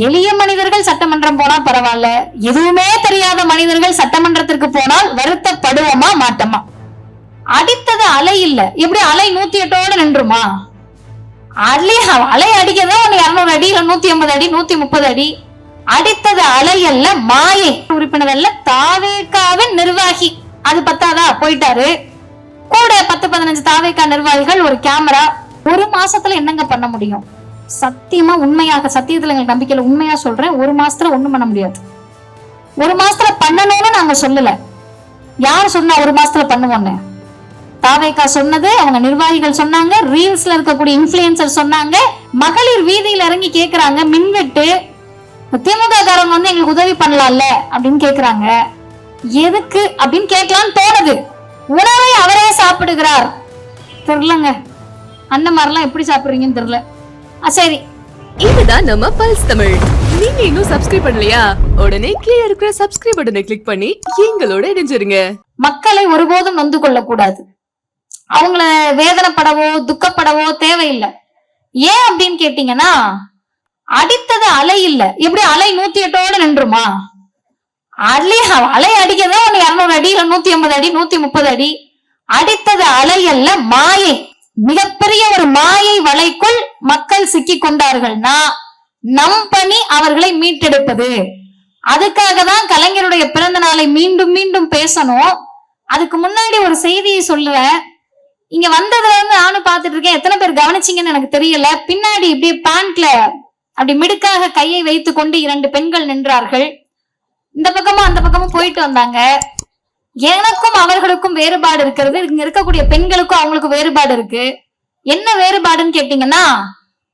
எளிய மனிதர்கள் சட்டமன்றம் போனா பரவாயில்ல, எதுவுமே தெரியாத மனிதர்கள் சட்டமன்றத்திற்கு போனால் வருத்தப்படுவோமா மாட்டோமா? அடித்தது அலை இல்ல, எப்படி அலை 108ஓடு நின்றுமா? அலை அடிக்கதான் 200 அடி இல்ல 150 அடி 130 அடி. அடித்தது அலை அல்ல, மாயை. உறுப்பினர் அல்ல, தாவேகாவின் நிர்வாகி. அது பத்தாதா, போயிட்டாரு. கூட 10-15 தாவேகா நிர்வாகிகள், ஒரு கேமரா. ஒரு மாசத்துல என்னங்க பண்ண முடியும்? சத்தியமா உண்மையாக, சத்தியத்துல எங்களுக்கு நம்பிக்கையில உண்மையா சொல்றேன், ஒரு மாசத்துல ஒண்ணும் பண்ண முடியாது. ஒரு மாசத்துல பண்ணணும்னு நாங்க சொல்லல. யார் சொன்னா ஒரு மாசத்துல பண்ணுவோன்னு? தாவேகா சொன்னது, அவங்க நிர்வாகிகள் சொன்னாங்க, ரீல்ஸ்ல இருக்கக்கூடிய இன்ஃபுளுசர் சொன்னாங்க, மகளிர் வீதியில இறங்கி கேக்குறாங்க. மின்வெட்டு, திமுக காரங்க வந்து எங்களுக்கு உதவி பண்ணலாம்ல அப்படின்னு கேக்குறாங்க. எதுக்கு அப்படின்னு கேட்கலான்னு தோணுது. உணவை அவரே சாப்பிடுகிறார். தெரியலங்க, அந்த மாதிரிலாம் எப்படி சாப்பிடுறீங்கன்னு தெரியல. சரி, இதுதான் நம்ம பல்ஸ் தமிழ். நீங்க இன்னும் சப்ஸ்கிரைப் பண்ணலையா? உடனே கீழே இருக்கிற சப்ஸ்கிரைப் பட்டனை கிளிக் பண்ணி எங்களோட இணைஞ்சிருங்க. மக்களை ஒருபோதும் நொந்து கொள்ள கூடாது. அவங்கள வேதனைப்படவோ துக்கப்படவோ தேவையில்லை. ஏன் அப்படின்னு கேட்டீங்கன்னா, அடித்தது அலை இல்ல, எப்படி அலை 108ஓடு நின்றுமா? அலை அடிக்கதான் 200 அடி இல்ல 150 அடி 130 அடி. அடித்தது அலை அல்ல, மாயை. மிகப்பெரிய ஒரு மாயை வலைக்குள் மக்கள் சிக்கி கொண்டார்கள்னா நம் பணி அவர்களை மீட்டெடுப்பது. அதுக்காக தான் கலைஞருடைய பிறந்த நாளை மீண்டும் மீண்டும் பேசணும். அதுக்கு முன்னாடி ஒரு செய்தியை சொல்லுவேன். இங்க வந்ததுல இருந்து நானும் பாத்துட்டு இருக்கேன், எத்தனை பேர் கவனிச்சீங்கன்னு எனக்கு தெரியல. பின்னாடி இப்படியே பேண்ட்ல அப்படி மிடுக்காக கையை வைத்து கொண்டு 2 பெண்கள் நின்றார்கள். இந்த பக்கமும் அந்த பக்கமும் போயிட்டு வந்தாங்க. எனக்கும் அவர்களுக்கும் வேறுபாடு இருக்கிறது, இங்க இருக்கக்கூடிய பெண்களுக்கும் அவங்களுக்கும் வேறுபாடு இருக்கு. என்ன வேறுபாடுன்னு கேட்டீங்கன்னா,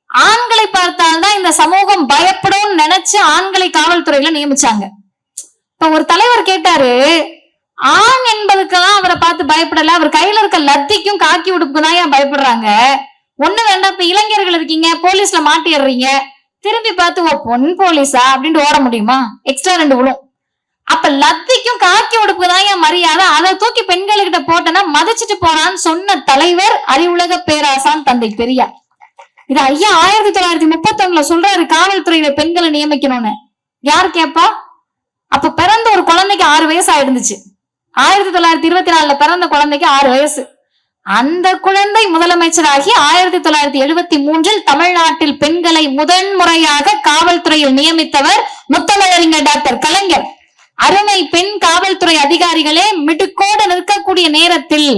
ஆண்களை பார்த்தால்தான் இந்த சமூகம் பயப்படும் நினைச்சு ஆண்களை காவல்துறையில நியமிச்சாங்க. இப்ப ஒரு தலைவர் கேட்டாரு, ஆண் என்பதுக்கெல்லாம் அவரை பார்த்து பயப்படல, அவர் கையில இருக்க லத்திக்கும் காக்கி உடுப்புக்கு தான் ஏன் பயப்படுறாங்க? ஒண்ணு வேண்டாம், இப்ப இளைஞர்கள் இருக்கீங்க, போலீஸ்ல மாட்டிடுறீங்க, திரும்பி பார்த்து ஓ பொன் போலீஸா அப்படின்ட்டு ஓட முடியுமா? எக்ஸ்ட்ரா 2 விழும். அப்ப லத்திக்கும் காக்கி உடுப்பு தான் என் மரியாதை, அதை தூக்கி பெண்களுக்கிட்ட போட்டனா மதிச்சுட்டு போறான்னு சொன்ன தலைவர் அறிவுலக பேராசான் தந்தை பெரியார். இது ஐயா 1931 சொல்றாரு, காவல்துறையில பெண்களை நியமிக்கணும்னு. யார் கேப்பா? அப்ப பிறந்த ஒரு குழந்தைக்கு 6 வயசு ஆயிருந்துச்சு. 1924 பிறந்த குழந்தைக்கு 6 வயசு. அந்த குழந்தை முதலமைச்சராகி 1973 தமிழ்நாட்டில் பெண்களை முதன்முறையாக காவல்துறையில் நியமித்தவர் முத்தமிழறிஞர் டாக்டர் கலைஞர். அருமை பெண் காவல்துறை அதிகாரிகளே, மிடுக்கோடு நிற்கக்கூடிய நேரத்தில்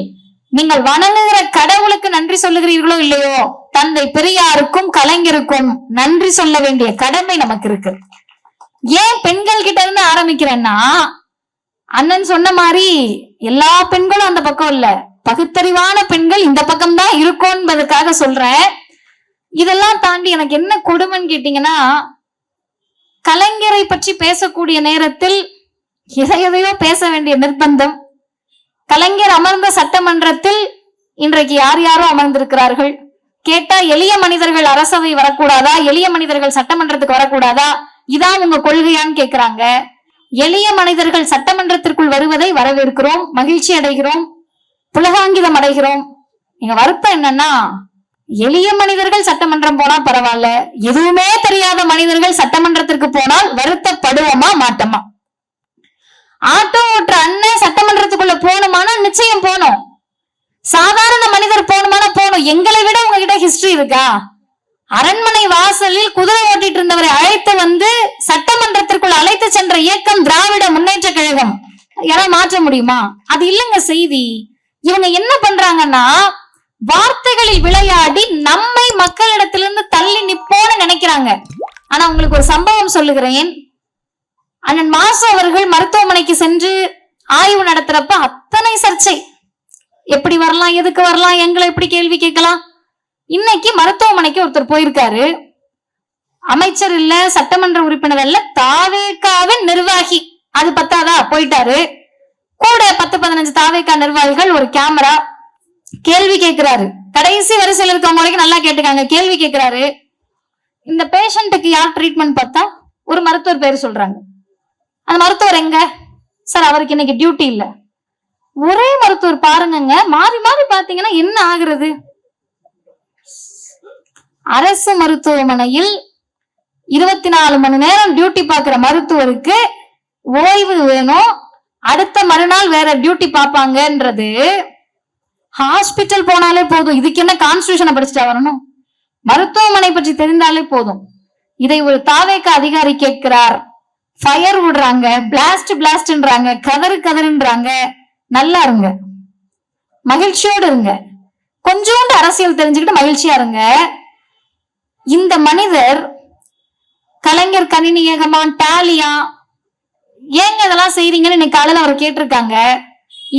நீங்கள் வணங்குகிற கடவுளுக்கு நன்றி சொல்லுகிறீர்களோ இல்லையோ, தந்தை பெரியாருக்கும் கலைஞருக்கும் நன்றி சொல்ல வேண்டிய கடமை நமக்கு இருக்கு. ஏன் பெண்கள் கிட்ட இருந்து ஆரம்பிக்கிறேன்னா, அண்ணன் சொன்ன மாதிரி எல்லா பெண்களும் அந்த பக்கம் இல்ல, பகுத்தறிவான பெண்கள் இந்த பக்கம் தான் இருக்கும் என்பதற்காக சொல்றேன். இதெல்லாம் தாண்டி எனக்கு என்ன கொடுமைன்னு கேட்டீங்கன்னா, கலைஞரை பற்றி பேசக்கூடிய நேரத்தில் எதையோ பேச வேண்டிய நிர்பந்தம். கலைஞர் அமர்ந்த சட்டமன்றத்தில் இன்றைக்கு யார் யாரோ அமர்ந்திருக்கிறார்கள். கேட்டா எளிய மனிதர்கள் அரசவை வரக்கூடாதா, எளிய மனிதர்கள் சட்டமன்றத்துக்கு வரக்கூடாதா, இதான் உங்க கொள்கையான்னு கேக்குறாங்க. எளிய மனிதர்கள் சட்டமன்றத்திற்குள் வருவதை வரவேற்கிறோம், மகிழ்ச்சி அடைகிறோம், புலகாங்கிதம் அடைகிறோம். எங்க வருத்தம் என்னன்னா, எளிய மனிதர்கள் சட்டமன்றம் போனா பரவாயில்ல, எதுவுமே தெரியாத மனிதர்கள் சட்டமன்றத்திற்கு போனால் வருத்தப்படுவோமா மாட்டோமா? ஆட்டோ ஓட்டுற அண்ணன் சட்டமன்றத்துக்குள்ள போகணுமானா நிச்சயம் போனோம். சாதாரண மனிதர் போகணுமானா போகணும். எங்களை விட உங்ககிட்ட ஹிஸ்டரி இருக்கா? அரண்மனை வாசலில் குதிரை ஓட்டிட்டு இருந்தவரை அழைத்து வந்து சட்டமன்றத்திற்குள் அழைத்து சென்ற இயக்கம் திராவிட முன்னேற்ற கழகம். யாராவது மாற்ற முடியுமா? அது இல்லைங்க செய்தி. இவங்க என்ன பண்றாங்கன்னா, வார்த்தைகளில் விளையாடி நம்மை மக்களிடத்திலிருந்து தள்ளி நிப்போன்னு நினைக்கிறாங்க. ஆனா உங்களுக்கு ஒரு சம்பவம் சொல்லுகிறேன். அண்ணன் மாசு அவர்கள் மருத்துவமனைக்கு சென்று ஆய்வு நடத்துறப்ப அத்தனை சர்ச்சை. எப்படி வரலாம், எதுக்கு வரலாம், எங்களை எப்படி கேள்வி கேட்கலாம். இன்னைக்கு மருத்துவமனைக்கு ஒருத்தர் போயிருக்காரு, அமைச்சர் இல்ல, சட்டமன்ற உறுப்பினர் இல்ல, தாவேகாவின் நிர்வாகி. அது பத்தாதா, போயிட்டாரு. கூட 10-15 தாவேகா நிர்வாகிகள், ஒரு கேமரா. கேள்வி கேட்கிறாரு. கடைசி வரிசையில் இருக்கவங்க வரைக்கும் நல்லா கேட்டுக்காங்க. கேள்வி கேட்கிறாரு, இந்த பேஷண்ட்டுக்கு யார் ட்ரீட்மெண்ட் பார்த்தா ஒரு மருத்துவர் பேர் சொல்றாங்க. அந்த மருத்துவர் எங்க சார்? அவருக்கு இன்னைக்கு டியூட்டி இல்ல. ஒரே மருத்துவர் பாருங்க, மாறி மாறி பாத்தீங்கன்னா என்ன ஆகுறது? அரசு மருத்துவமனையில் 24 மணி நேரம் டியூட்டி பார்க்கிற மருத்துவருக்கு ஓய்வு வேணும், அடுத்த மறுநாள் வேற டியூட்டி பார்ப்பாங்கன்றது ஹாஸ்பிட்டல் போனாலே போதும். இதுக்கு என்ன கான்ஸ்டிடியூஷனை படிச்சுட்டா வரணும்? மருத்துவமனை பற்றி தெரிந்தாலே போதும். இதை ஒரு தாவேக அதிகாரி கேட்கிறார். ஃபயர் விடுறாங்க, பிளாஸ்ட்ன்றாங்க, கதறுன்றாங்க. நல்லா இருங்க, மகிழ்ச்சியோடு இருங்க, கொஞ்சோண்டு அரசியல் தெரிஞ்சுக்கிட்டு மகிழ்ச்சியா இருங்க. இந்த மனிதர் கலைஞர் கணினி ஏகமான் டாலியா ஏங்க இதெல்லாம் செய்றீங்கன்னு இன்னைக்கு காலையில அவர் கேட்டிருக்காங்க.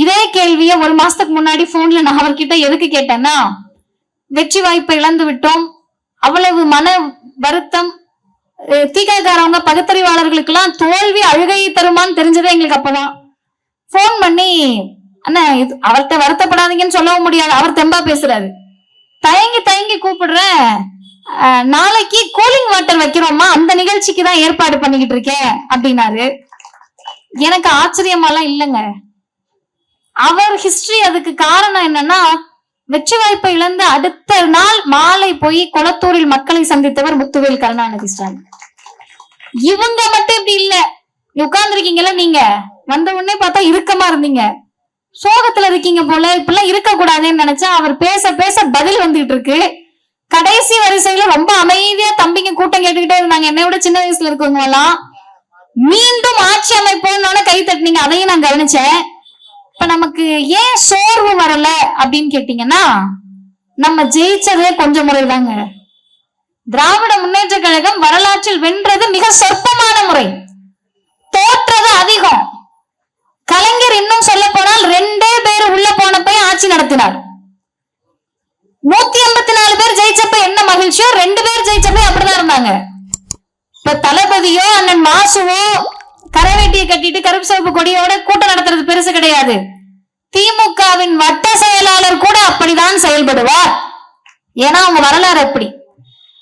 இதே கேள்வியை 1 மாசத்துக்கு முன்னாடி போன்ல நான் அவர்கிட்ட எதுக்கு கேட்டேன்னா, வெற்றி வாய்ப்பை இழந்து விட்டோம், அவ்வளவு மன வருத்தம், தீகாக்காரவங்க பகுத்தறிவாளர்களுக்கு எல்லாம் தோல்வி அழுகையை தருமான்னு தெரிஞ்சதே எங்களுக்கு அப்பதான். போன் பண்ணி, அண்ணா இது அவர்கிட்ட வருத்தப்படாதீங்கன்னு சொல்லவும் முடியாது, அவர் தெம்பா பேசுறாரு. தயங்கி கூப்பிடுறேன், நாளைக்கு கூலிங் வாட்டர் வைக்கிறோமா, அந்த நிகழ்ச்சிக்கு தான் ஏற்பாடு பண்ணிக்கிட்டு இருக்கேன் அப்படின்னாரு. எனக்கு ஆச்சரியமாலாம் இல்லைங்க. அவர் ஹிஸ்டரி அதுக்கு காரணம் என்னன்னா, வெற்றி வாய்ப்பை இழந்த அடுத்த நாள் மாலை போய் கொளத்தூரில் மக்களை சந்தித்தவர் முத்துவேல் கருணாநிதி ஸ்டாலின். இவங்க மட்டும் இப்படி இல்ல, உட்கார்ந்து இருக்கீங்கல்ல, நீங்க வந்த உடனே பார்த்தா இறுக்கமா இருந்தீங்க, சோகத்துல இருக்கீங்க போல, இப்பெல்லாம் இருக்க கூடாதுன்னு நினைச்சா அவர் பேச பேச பதில் வந்துட்டு இருக்கு. கடைசி வரிசையில ரொம்ப அமைதியா தம்பிங்க கூட்டம் கேட்டுக்கிட்டே இருந்தாங்க. என்னை விட சின்ன வயசுல இருக்கவங்க எல்லாம் மீண்டும் ஆட்சி அமைப்போன்னு கை தட்டினீங்க, அதையும் நான் கவனிச்சேன். இப்ப நமக்கு ஏன் சோர்வு வரல அப்படின்னு கேட்டீங்கன்னா, நம்ம ஜெயிச்சதே கொஞ்சம் முறை தாங்க. திராவிட முன்னேற்ற கழகம் வரலாற்றில் வென்றது மிக சொற்பமான முறை, தோற்றது அதிகம். கலைஞர் இன்னும் சொல்ல போனால் 2 பேர் உள்ள போனப்ப ஆட்சி நடத்தினார். 184 பேர் ஜெயிச்சப்ப என்ன மகிழ்ச்சியோ 2 பேர் ஜெயிச்சப்ப அப்படிதான் இருந்தாங்க. இப்ப தளபதியோ அண்ணன் மாசுவோ கரைவேட்டியை கட்டிட்டு கருப்பு சிவப்பு கொடியோட கூட்டம் நடத்துறது பெருசு கிடையாது. திமுகவின் வட்ட செயலாளர் கூட அப்படிதான் செயல்படுவார். ஏன்னா அவங்க வரலாறு எப்படி.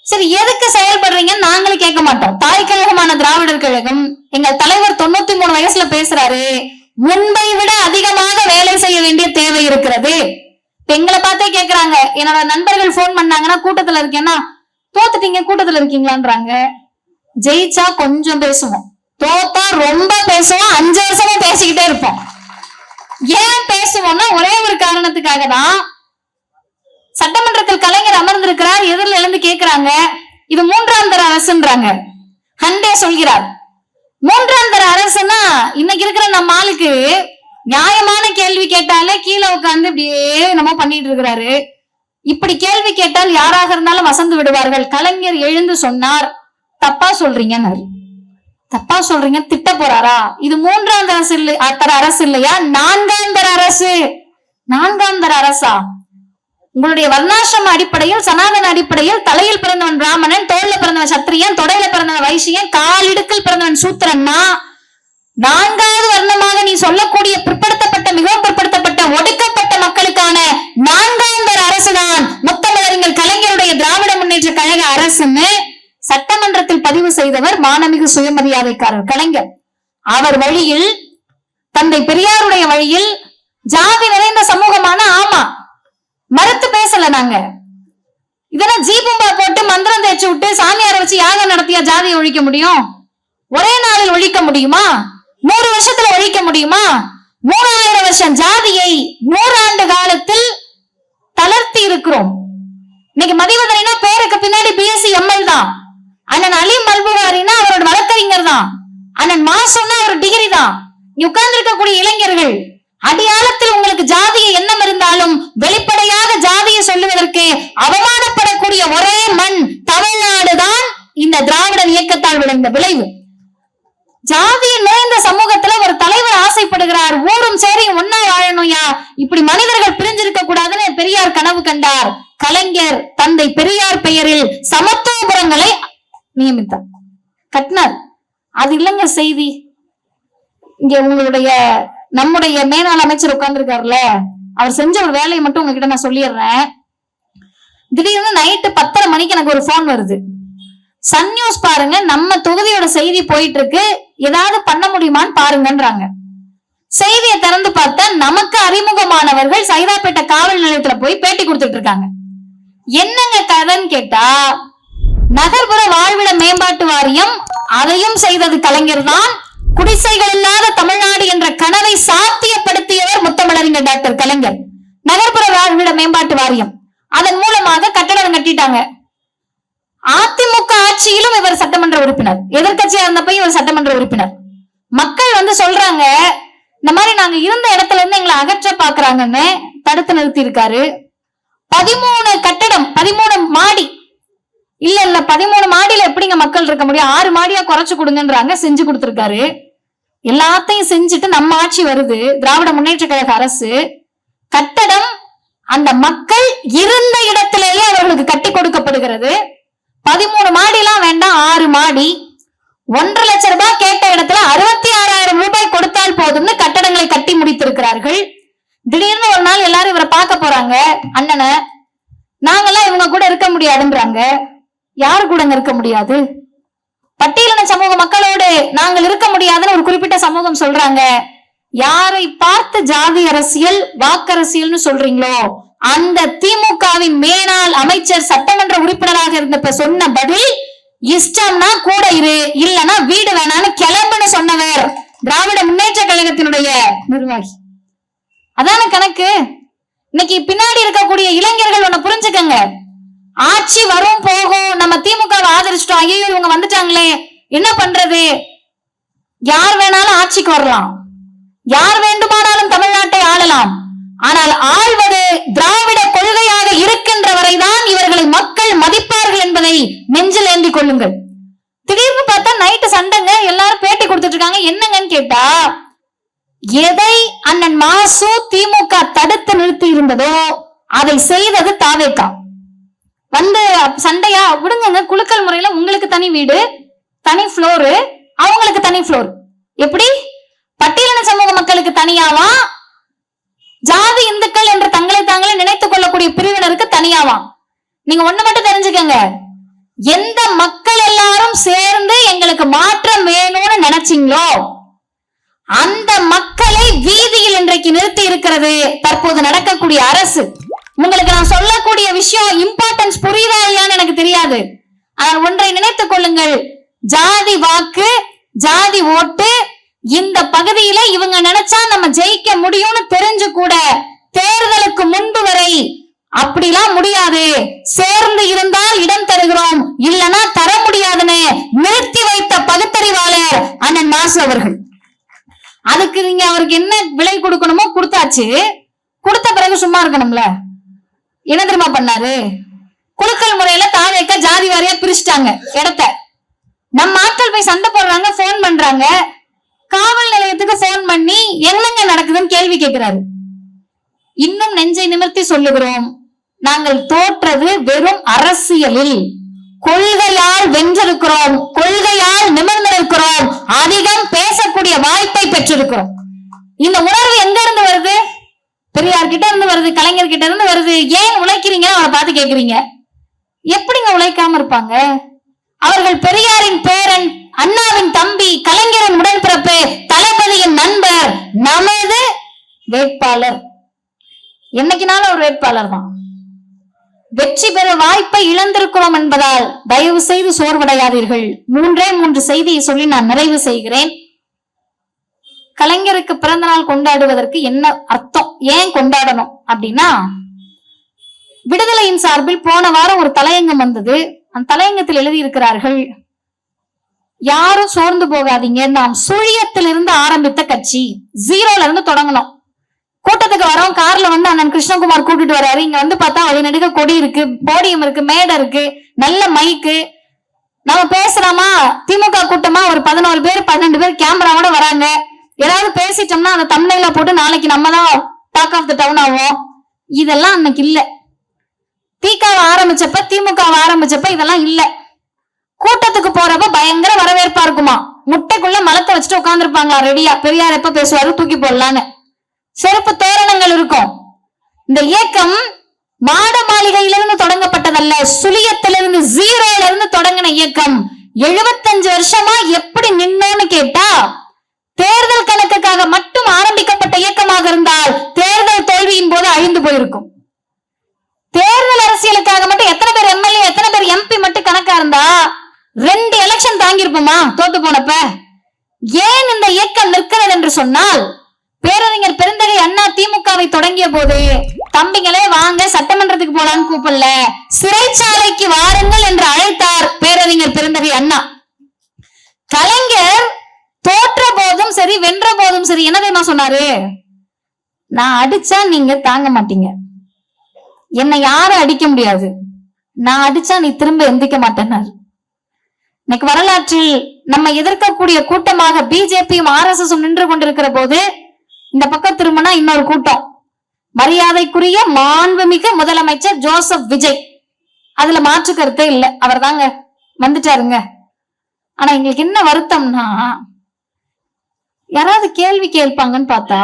சரி, எதுக்கு செயல்படுறீங்கன்னு நாங்களும் கேட்க மாட்டோம். தாய் கழகமான திராவிடர் கழகம், எங்கள் தலைவர் 93 வயசுல பேசுறாரு, முன்பை விட அதிகமாக வேலை செய்ய வேண்டிய தேவை இருக்கிறது. எங்களை பார்த்தே கேக்குறாங்க. என்னோட நண்பர்கள் போன் பண்ணாங்கன்னா, கூட்டத்துல இருக்கேன்னா, தோத்துட்டீங்க கூட்டத்துல இருக்கீங்களான்றாங்க. ஜெயிச்சா கொஞ்சம் பேசுவோம், தோத்தா ரொம்ப பேசுவோம், 5 வருஷமா பேசிக்கிட்டே இருப்போம். ஏன் பேசுவோம்னா ஒரே ஒரு காரணத்துக்காக தான். சட்டமன்றத்தில் கலைஞர் அமர்ந்திருக்கிறார், எதிரில் எழுந்து கேட்கிறாங்க, இது 3ஆம் தர அரசுன்றாங்க. ஹண்டே சொல்கிறார், 3ஆம் தர அரசுன்னா இன்னைக்கு இருக்கிற நம்ம ஆளுக்கு நியாயமான கேள்வி கேட்டாலே கீழே உட்கார்ந்து இப்படியே நம்ம பண்ணிட்டு இருக்கிறாரு. இப்படி கேள்வி கேட்டால் யாராக இருந்தாலும் வசந்து விடுவார்கள். கலைஞர் எழுந்து சொன்னார், தப்பா சொல்றீங்க, தப்பா சொல்றீங்க, திட்ட போறாரா? இது 3ஆம் தர அரசு இல்லையா, 4ஆம் தர அரசு. 4ஆம் தர அரசா? உங்களுடைய வர்ணாசிரம அடிப்படையில், சனாதன அடிப்படையில் தலையில் பிறந்தவன் பிராமணன், தோல்ல பிறந்தவன் சத்திரியன், தொடையில பிறந்தவன் வைசியன், காலிடுக்கில் பிறந்தவன் சூத்திரன்னா, 4வது வர்ணமாக நீ சொல்லக்கூடிய பிற்படுத்தப்பட்ட, மிகவும் பிற்படுத்தப்பட்ட, ஒடுக்கப்பட்ட மக்களுக்கான 4ஆம் தர அரசுதான் முத்தமிழறிஞர் கலைஞருடைய திராவிட முன்னேற்ற கழக அரசுன்னு சட்டமன்றத்தில் பதிவு செய்தவர் மானமிகு சுயமரியாதைக்காரர் கலைஞர். அவர் வழியில், தந்தை பெரியாருடைய வழியில் ஜாதி நிறைந்த சமூகமான, ஆமா மறுத்து பேசல நாங்க. இதெல்லாம் ஜீபும்பா போட்டு மந்திரம் தேய்ச்சி விட்டு சாமியாரை வச்சு யாகம் நடத்தியா ஜாதியை ஒழிக்க முடியும்? ஒரே நாளில் ஒழிக்க முடியுமா? 100 வருஷத்துல ஒழிக்க முடியுமா? 3000 வருஷம் ஜாதியை 100 ஆண்டு காலத்தில் தளர்த்தி இருக்கிறோம். இன்னைக்கு மதிவதனைனா பேருக்கு பின்னாடி பிஎஸ்சி எம்எல் தான். அண்ணன் அலி மல்புகாரினா அவரோட வழக்கறிஞர் தான். அண்ணன் மாசம்னா அவர் டிகிரி தான். நீ உட்கார்ந்து இருக்கக்கூடிய இளைஞர்கள், அடியாளத்தில் உங்களுக்கு ஜாதிய எண்ணம் இருந்தாலும் வெளிப்படையாக ஜாதியை சொல்லுவதற்கு அவமானப்படக்கூடிய ஒரே மண் தமிழ்நாடுதான் இந்த திராவிடர் இயக்கத்தால் விளைந்த விளைவு. ஜாதியின் நிறைந்த சமூகத்துல ஒரு தலைவர் ஆசைப்படுகிறார், ஊரும் சரி ஒன்னா வாழணும்யா, இப்படி மனிதர்கள் பிரிஞ்சிருக்க கூடாதுன்னு பெரியார் கனவு கண்டார். கலைஞர் தந்தை பெரியார் பெயரில் சமத்துவபுரங்களை நியமித்தார், கட்டினார். அது இல்லைங்க செய்தி. இங்க உங்களுடைய நம்முடைய மேலாள் அமைச்சர் உட்கார்ந்துருக்காருல, அவர் செஞ்ச ஒரு வேலையை மட்டும் உங்ககிட்ட நான் சொல்லிடுறேன். திடீர்னு நைட்டு 10:30 மணிக்கு எனக்கு ஒரு போன் வருது. சன் நியூஸ் பாருங்க, நம்ம தொகுதியோட செய்தி போயிட்டு இருக்கு, ஏதாவது பண்ண முடியுமான்னு பாருங்கன்றாங்க. செய்தியை திறந்து பார்த்தா நமக்கு அறிமுகமானவர்கள் சைதாப்பேட்டை காவல் நிலையத்துல போய் பேட்டி கொடுத்துட்டு இருக்காங்க. என்னங்க கதைன்னு கேட்டா, நகர்ப்புற வாழ்விட மேம்பாட்டு வாரியம், அதையும் செய்தது கலைஞர் தான். குடிசைகள் இல்லாத தமிழ்நாடு என்ற கனவை சாத்தியப்படுத்தியவர் முத்தமிழறிஞர் டாக்டர் கலைஞர். நகர்ப்புற வாழ்விட மேம்பாட்டு வாரியம், அதன் மூலமாக கட்டடம் கட்டிட்டாங்க. அதிமுக ஆட்சியிலும் இவர் சட்டமன்ற உறுப்பினர், எதிர்கட்சியா இருந்தப்ப இவர் சட்டமன்ற உறுப்பினர். மக்கள் சொல்றாங்க, இந்த மாதிரி நாங்க இருந்த இடத்துல இருந்து எங்களை அகற்ற பாக்குறாங்கன்னு தடுத்து நிறுத்தி இருக்காரு. 13 கட்டடம், 13 மாடி இல்ல 13 மாடியில எப்படிங்க மக்கள் இருக்க முடியும்? 6 மாடியா குறைச்சு கொடுங்கன்றாங்க, செஞ்சு கொடுத்திருக்காரு. எல்லாத்தையும் செஞ்சுட்டு நம்ம ஆட்சி வருது, திராவிட முன்னேற்ற கழக அரசு. கட்டடம் அந்த மக்கள் இருந்த இடத்திலேயே அவர்களுக்கு கட்டி கொடுக்கப்படுகிறது. 13 மாடிலாம் வேண்டாம், 6 மாடி. 1,50,000 ரூபாய் கேட்ட இடத்துல 66,000 ரூபாய் கொடுத்தால் போதும்னு கட்டடங்களை கட்டி முடித்திருக்கிறார்கள். திடீர்னு ஒரு நாள் எல்லாரும் இவரை பார்க்க போறாங்க, அண்ணனை. நாங்கெல்லாம் இவங்க கூட இருக்க முடியாதுன்றாங்க. யாரு கூட இருக்க முடியாது? பட்டியலின சமூக மக்களோடு நாங்கள் இருக்க முடியாதுன்னு ஒரு குறிப்பிட்ட சமூகம் சொல்றாங்க. யாரை பார்த்து ஜாதி அரசியல், வாக்கரசியல்னு சொல்றீங்களோ அந்த திமுகவின் மேலாள் அமைச்சர் சட்டமன்ற உறுப்பினராக இருந்தப்ப சொன்ன பதில், இஷ்டம்னா கூட இரு, இல்லனா வீடு வேணான்னு கிளம்புன்னு சொன்னவர் திராவிட முன்னேற்ற கழகத்தினுடைய நிர்வாகி. அதான கணக்கு. இன்னைக்கு பின்னாடி இருக்கக்கூடிய இளைஞர்கள் ஒண்ணு புரிஞ்சுக்கங்க, ஆட்சி வரும் போகும், நம்ம திமுகவை ஆதரிச்சிட்டோம், ஐயோ இவங்க வந்துட்டாங்களே என்ன பண்றது? யார் வேணாலும் ஆட்சிக்கு வரலாம், யார் வேண்டுமானாலும் தமிழ்நாட்டை ஆளலாம். ஆனால் ஆள்வது திராவிட கொள்கையாக இருக்கின்ற வரைதான் இவர்களை மக்கள் மதிப்பார்கள் என்பதை நெஞ்சில் ஏந்தி கொள்ளுங்கள். திடீர்னு பார்த்தா நைட்டு சண்டைங்க, எல்லாரும் பேட்டி கொடுத்துட்டு இருக்காங்க. என்னங்கன்னு கேட்டா, எதை அண்ணன் மாசு திமுக தடுத்து நிறுத்தி இருந்ததோ அதை செய்தது தாவேகா. சண்டையா விடுங்க, குலுக்கல் முறையில உங்களுக்கு தனி வீடு, தனி ஃப்ளோரு, அவங்களுக்கு தனி ஃப்ளோர். எப்படி? பட்டியலின சமூக மக்களுக்கு தனியாவா, ஜாதி இந்துக்கள் என்று தங்களை தாங்களே நினைத்துக் கொள்ளக்கூடிய பிரிவினருக்கு தனியாவாம். நீங்க ஒண்ணு மட்டும் தெரிஞ்சுக்கங்க, எந்த மக்கள் எல்லாரும் சேர்ந்து எங்களுக்கு மாற்றம் வேணும்னு நினைச்சீங்களோ அந்த மக்களை வீதியில் இன்றைக்கு நிறுத்தி இருக்கிறது தற்போது நடக்கக்கூடிய அரசு. உங்களுக்கு நான் சொல்லக்கூடிய விஷயம் இம்பார்ட்டன்ஸ் புரியுதா இல்லையான்னு எனக்கு தெரியாது. ஆனால் ஒன்றை நினைத்துக் கொள்ளுங்கள், ஜாதி வாக்கு, ஜாதி ஓட்டு இந்த பகுதியில இவங்க நினைச்சா நம்ம ஜெயிக்க முடியும்னு தெரிஞ்சு கூட தேர்தலுக்கு முன்பு வரை அப்படிலாம் முடியாது, சேர்ந்து இருந்தால் இடம் தருகிறோம், இல்லனா தர முடியாதுன்னு நிறுத்தி வைத்த பகுத்தறிவாளர் அண்ணன் மாசு அவர்கள். அதுக்கு நீங்க அவருக்கு என்ன விலை கொடுக்கணுமோ கொடுத்தாச்சு. கொடுத்த பிறகு சும்மா இருக்கணும்ல. என்ன தெரியுமா பண்ணாரு? குலுக்கல் முறையில தாவேக்க ஜாதி வாரியா பிரிச்சுட்டாங்க இடத்த. நம்ம ஆட்கள் போய் சண்டை போடுறாங்க, போன் பண்றாங்க, காவல் நிலையத்துக்கு போன் பண்ணி என்னங்க நடக்குதுன்னு கேள்வி கேட்கிறாரு. இன்னும் நெஞ்சை நிமிர்த்தி சொல்லுகிறோம், நாங்கள் தோற்றது வெறும் அரசியலில், கொள்கையால் வென்றிருக்கிறோம், கொள்கையால் நிமிர்ந்திருக்கிறோம், அதிகம் பேசக்கூடிய வாய்ப்பை பெற்றிருக்கிறோம். இந்த உணர்வு எங்க இருந்து வருது? பெரியார் கிட்ட இருந்து வருது, கலைஞர் கிட்ட இருந்து வருது. ஏன் உழைக்கிறீங்க அவரை பார்த்து கேக்குறீங்க. எப்படிங்க உழைக்காம இருப்பாங்க? அவர்கள் பெரியாரின் பேரன், அண்ணாவின் தம்பி, கலைஞரின் உடன்பிறப்பு, தளபதியின் நண்பர், நமது வேட்பாளர். என்னைக்குனாலும் ஒரு வேட்பாளர் தான். வெற்றி பெற வாய்ப்பை இழந்திருக்கிறோம் என்பதால் தயவு செய்து சோர்வடையாதீர்கள். 3 செய்தியை சொல்லி நான் நிறைவு செய்கிறேன். கலைஞருக்கு பிறந்த நாள் கொண்டாடுவதற்கு என்ன அர்த்தம், ஏன் கொண்டாடணும் அப்படின்னா, விடுதலையின் சார்பில் போன வாரம் ஒரு தலையங்கம் வந்தது. அந்த தலையங்கத்தில் எழுதி இருக்கிறார்கள், யாரும் சோர்ந்து போகாதீங்க, நாம் சுழியத்திலிருந்து ஆரம்பித்த கட்சி, 0ல இருந்து தொடங்கணும். கூட்டத்துக்கு வரோம், கார்ல அண்ணன் கிருஷ்ணகுமார் கூட்டிட்டு வர்றாரு. இங்க பார்த்தா வழிநடுக கொடி இருக்கு, போடியம் இருக்கு, மேடை இருக்கு, நல்ல மைக்கு. நம்ம பேசுறோமா, திமுக கூட்டமா ஒரு 11 பேர் 12 பேர் கேமராவோட வராங்க. ஏதாவது பேசிட்டோம்னா அந்த தமிழ்ல போட்டு நாளைக்கு நம்ம தான் டாக் ஆஃப் த டவுன் ஆகும். இதெல்லாம் அன்னைக்கு இல்ல. திகாவை ஆரம்பிச்சப்ப, திமுகவை ஆரம்பிச்சப்ப இதெல்லாம் இல்ல. கூட்டத்துக்கு போறப்ப பயங்கர வரவேற்பா இருக்குமா, முட்டைக்குள்ள மலத்தை வச்சுட்டு உட்கார்ந்துருப்பாங்களா ரெடியா, பெரியார் எப்ப பேசுவாரு தூக்கி போடலான்னு. சிறப்பு தோரணங்கள் இருக்கும். இந்த இயக்கம் மாட மாளிகையிலிருந்து தொடங்கப்பட்டதல்ல, சுழியத்திலிருந்து 0ல இருந்து தொடங்கின இயக்கம். 75 வருஷமா எப்படி நின்னோன்னு கேட்டா, தேர்தல் கணக்குக்காக மட்டும் ஆரம்பிக்கப்பட்ட இயக்கமாக இருந்தால் தேர்தல் தோல்வியின் போது அழிந்து போயிருக்கும். தேர்தல் அரசியலுக்காக மட்டும் எத்தனை பேர் எம்எல்ஏ, எத்தனை பேர் எம்பி மட்டும் கணக்கா இருந்தா போனப்ப. ஏன் இந்த இயக்கம் நிற்கிறது என்று சொன்னால், பேரறிஞர் பெருந்தகை அண்ணா திமுகவை தொடங்கிய போது தம்பிங்களே வாங்க சட்டமன்றத்துக்கு போலான்னு கூப்பிடல, சிறைச்சாலைக்கு வாருங்கள் என்று அழைத்தார் பேரறிஞர் பெருந்தகை அண்ணா. கலைஞர் தோற்ற போதும் சரி வென்ற போதும் சரி என்ன தெரியுமா சொன்னாரு? நான் அடிச்சா நீங்க தாங்க மாட்டீங்க, என்னை யாரும் அடிக்க முடியாது, நான் அடிச்சா நீ திரும்ப எந்திக்க மாட்டேன்னாரு. இன்னைக்கு வரலாற்றில் நம்ம எதிர்க்கக்கூடிய கூட்டமாக பிஜேபியும் RSS நின்று கொண்டிருக்கிற போது இந்த பக்கம் திரும்பினா இன்னொரு கூட்டம், மரியாதைக்குரிய மாண்புமிகு முதலமைச்சர் ஜோசப் விஜய். அதுல மாற்று கருத்தே இல்லை, அவர் தாங்க வந்துட்டாருங்க. ஆனா எங்களுக்கு என்ன வருத்தம்னா, யாராவது கேள்வி கேட்பாங்கன்னு பார்த்தா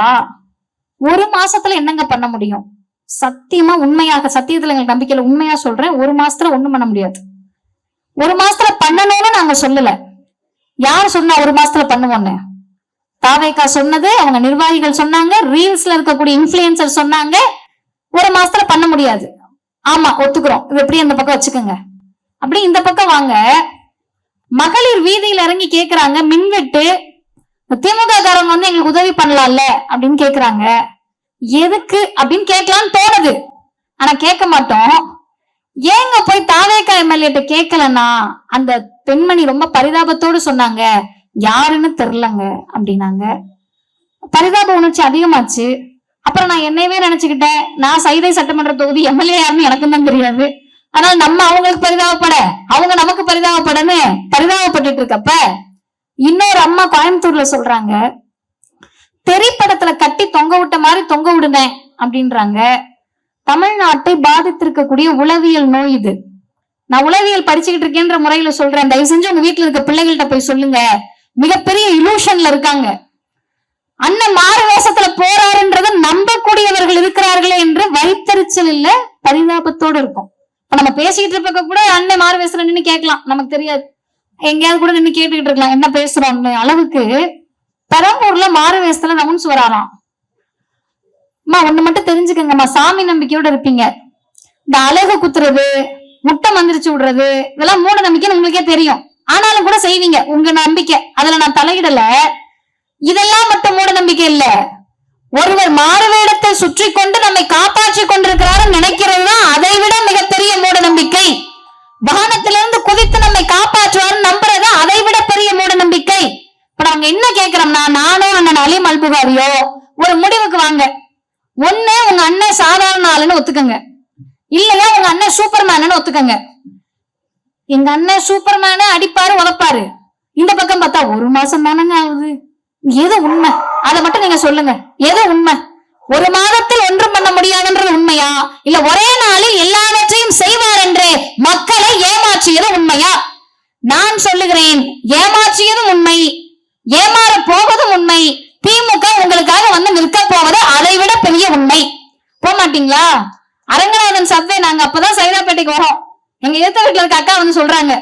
ஒரு மாசத்துல என்னங்க பண்ண முடியும்? சத்தியமா உண்மையாக, சத்தியத்துல எங்களுக்கு நம்பிக்கையில உண்மையா சொல்றேன், ஒரு மாசத்துல ஒண்ணும் பண்ண முடியாது. ஒரு மாசத்துல பண்ணணும்னு நாங்க சொல்லல. யார் சொன்னா ஒரு மாசத்துல பண்ணுவோன்னு? தாவேகா சொன்னது, அவங்க நிர்வாகிகள் சொன்னாங்க, ரீல்ஸ்ல இருக்கக்கூடிய இன்ஃபுளுசர் சொன்னாங்க, ஒரு மாசத்துல பண்ண முடியாது. ஆமா ஒத்துக்கிறோம், இது எப்படி அந்த பக்கம் வச்சுக்கோங்க. அப்படி இந்த பக்கம் வாங்க, மகளிர் வீதியில இறங்கி கேக்குறாங்க மின்வெட்டு, திமுக காரங்க வந்து எங்களுக்கு உதவி பண்ணலாம்ல அப்படின்னு கேக்குறாங்க. எதுக்கு அப்படின்னு கேட்கலான்னு தோணுது, ஆனா கேட்க மாட்டோம். ஏங்க போய் தாவேகா எம்எல்ஏ கேட்கலன்னா, அந்த பெண்மணி ரொம்ப பரிதாபத்தோடு சொன்னாங்க, யாருன்னு தெரியலங்க அப்படின்னாங்க. பரிதாப உணர்ச்சி அதிகமாச்சு. அப்புறம் நான் என்னையவே நினைச்சுக்கிட்டேன், நான் சைதை சட்டமன்ற தொகுதி எம்எல்ஏ யாருன்னு எனக்கு தான் தெரியாது, அதனால நம்ம அவங்களுக்கு பரிதாபப்பட, அவங்க நமக்கு பரிதாபப்படன்னு பரிதாபப்பட்டு இருக்கப்ப, இன்னொரு அம்மா கோயம்புத்தூர்ல சொல்றாங்க, திரைப்படத்துல கட்டி தொங்க விட்ட மாதிரி தொங்க விடுனேன் அப்படின்றாங்க. தமிழ்நாட்டை பாதித்திருக்கக்கூடிய உளவியல் நோய் இது. நான் உளவியல் படிச்சுக்கிட்டு இருக்கேன்ற முறையில சொல்றேன், தயவு செஞ்சு உங்க வீட்டுல இருக்க பிள்ளைகள்கிட்ட போய் சொல்லுங்க, மிகப்பெரிய இலூஷன்ல இருக்காங்க. அண்ணன் மாறு வேஷத்துல போறாருன்றத நம்பக்கூடியவர்கள் இருக்கிறார்களே என்று வைத்தறிச்சல் இல்ல பரிதாபத்தோடு இருக்கும். இப்ப நம்ம பேசிக்கிட்டு இருக்க கூட அண்ணன் மாறு வேஷத்துல நின்று கேட்கலாம், நமக்கு தெரியாது, எங்கேயாவது கூட நின்று கேட்டுக்கிட்டு இருக்கலாம் என்ன பேசுறோம்னு அளவுக்கு. பெரம்பூர்ல மாறு வேஷத்துல நவுன்ஸ் வராராம். அம்மா ஒண்ணு மட்டும் தெரிஞ்சுக்கங்கம்மா, சாமி நம்பிக்கையோட இருப்பீங்க, இந்த அழகு குத்துறது, முட்டை மந்திரிச்சு விடுறது, இதெல்லாம் மூட நம்பிக்கைன்னு உங்களுக்கே தெரியும், ஆனாலும் கூட செய்வீங்க, உங்க நம்பிக்கை, அதுல நான் தலையிடல. இதெல்லாம் மட்டும் மூட நம்பிக்கை இல்ல, ஒருவர் மாறுவேடத்தை சுற்றி கொண்டு நம்மை காப்பாற்றி கொண்டிருக்கிறாரு நினைக்கிறது தான் அதை விட மிகப்பெரிய மூட நம்பிக்கை. வானத்திலிருந்து குதித்து நம்மை காப்பாற்றுவாரு நம்புறது அதை விட பெரிய மூட நம்பிக்கை. இப்ப நாங்க என்ன கேட்கிறோம்னா, நானும் அண்ணன் அலீம் அல்புகாரியோ ஒரு முடிவுக்கு வாங்க. ஒண்ணு உங்க அண்ணன் சாதாரண ஆளுன்னு ஒத்துக்கங்க, இல்லையா உங்க அண்ணன் சூப்பர்மேனு ஒத்துக்கங்க. எங்க அண்ணன் சூப்பர்மேனு அடிப்பாரு உதப்பாரு, இந்த பக்கம் பார்த்தா ஒரு மாசம் தானங்க ஆகுது, எது உண்மை அதை மட்டும் நீங்க சொல்லுங்க. எது உண்மை? ஒரு மாதத்தில் ஒன்றும் பண்ண முடியாதுன்றது உண்மையா, இல்ல ஒரே நாளில் எல்லாவற்றையும் செய்வார் என்று மக்களை ஏமாற்றியது உண்மையா? நான் சொல்லுகிறேன், ஏமாற்றியதும் உண்மை, ஏமாற போவதும் உண்மை. திமுக உங்களுக்காக வந்து நிற்க போவது அதை விட பெரிய உண்மை. போக மாட்டீங்களா? அரங்கநாதன் சப்வே நாங்க அப்பதான் சைதாப்பேட்டைக்கு வரோம், எங்க எதிர்த்த வீட்டுல இருக்க அக்கா வந்து சொல்றாங்க,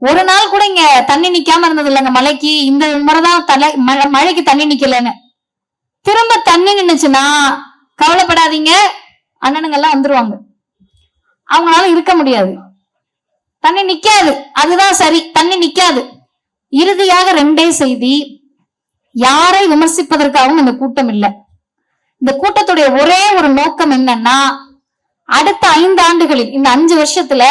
ஒரு நாள் கூட இங்க தண்ணி நிக்காம இருந்தது இல்லைங்க மழைக்கு, இந்த முறைதான் மழைக்கு தண்ணி நிக்கலன்னு. திரும்ப தண்ணி நின்னுச்சுன்னா கவலைப்படாதீங்க, அண்ணனுங்க எல்லாம் வந்துருவாங்க, அவங்களால இருக்க முடியாது, தண்ணி நிக்காது, அதுதான் சரி, தண்ணி நிக்காது. இறுதியாக ரெண்டே செய்தி, யாரை விமர்சிப்பதற்காகவும் இந்த கூட்டம் இல்லை. இந்த கூட்டத்துடைய ஒரே ஒரு நோக்கம் என்னன்னா, அடுத்த 5 ஆண்டுகளில், இந்த 5 வருஷத்துல